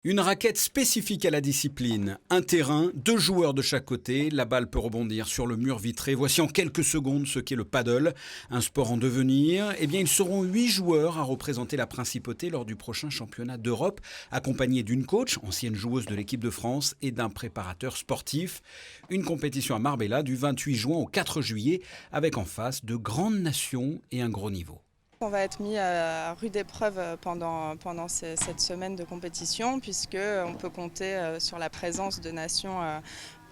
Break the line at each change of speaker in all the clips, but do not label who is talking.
Une raquette spécifique à la discipline, un terrain, deux joueurs de chaque côté, la balle peut rebondir sur le mur vitré. Voici en quelques secondes ce qu'est le paddle, un sport en devenir. Eh bien, ils seront 8 joueurs à représenter la principauté lors du prochain championnat d'Europe, accompagnés d'une coach, ancienne joueuse de l'équipe de France, et d'un préparateur sportif. Une compétition à Marbella du 28 juin au 4 juillet, avec en face de grandes nations et un gros niveau.
On va être mis à rude épreuve pendant cette semaine de compétition, puisqu'on peut compter sur la présence de nations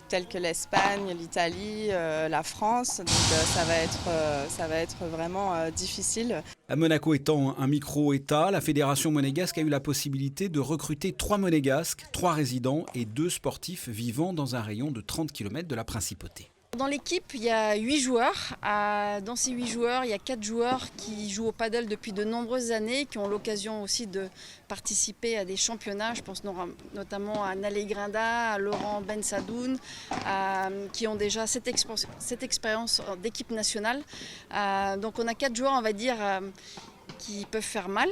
telles que l'Espagne, l'Italie, la France. Donc ça va être vraiment difficile.
À Monaco étant un micro-État, la Fédération monégasque a eu la possibilité de recruter 3 monégasques, 3 résidents et 2 sportifs vivant dans un rayon de 30 km de la principauté.
Dans l'équipe, il y a 8 joueurs. Dans ces 8 joueurs, il y a 4 joueurs qui jouent au paddle depuis de nombreuses années, qui ont l'occasion aussi de participer à des championnats. Je pense notamment à Nalé Grinda, à Laurent Ben Sadoun, qui ont déjà cette expérience d'équipe nationale. Donc on a 4 joueurs, on va dire, qui peuvent faire mal,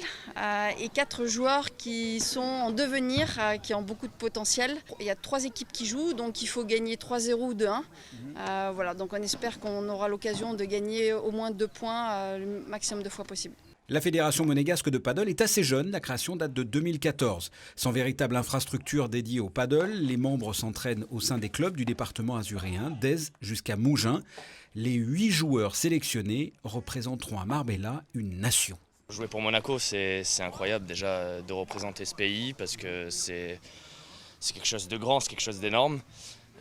et 4 joueurs qui sont en devenir, qui ont beaucoup de potentiel. Il y a 3 équipes qui jouent, donc il faut gagner 3-0 ou 2-1. Voilà, donc on espère qu'on aura l'occasion de gagner au moins 2 points le maximum de fois possible.
La Fédération monégasque de paddle est assez jeune, la création date de 2014. Sans véritable infrastructure dédiée au paddle, les membres s'entraînent au sein des clubs du département azuréen, d'Aise jusqu'à Mougins. Les 8 joueurs sélectionnés représenteront à Marbella une nation.
Jouer pour Monaco, c'est incroyable déjà de représenter ce pays parce que c'est quelque chose de grand, c'est quelque chose d'énorme.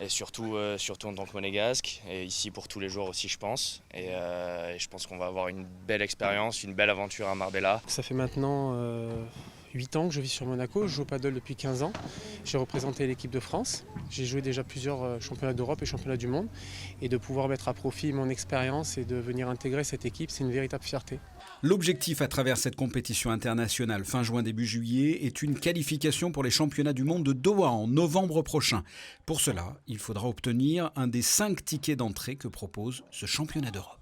Et surtout en tant que monégasque, et ici pour tous les joueurs aussi je pense. Et je pense qu'on va avoir une belle expérience, une belle aventure à Marbella.
Ça fait maintenant 8 ans que je vis sur Monaco, je joue au paddle depuis 15 ans. J'ai représenté l'équipe de France, j'ai joué déjà plusieurs championnats d'Europe et championnats du monde. Et de pouvoir mettre à profit mon expérience et de venir intégrer cette équipe, c'est une véritable fierté.
L'objectif à travers cette compétition internationale fin juin début juillet est une qualification pour les championnats du monde de Doha en novembre prochain. Pour cela, il faudra obtenir un des 5 tickets d'entrée que propose ce championnat d'Europe.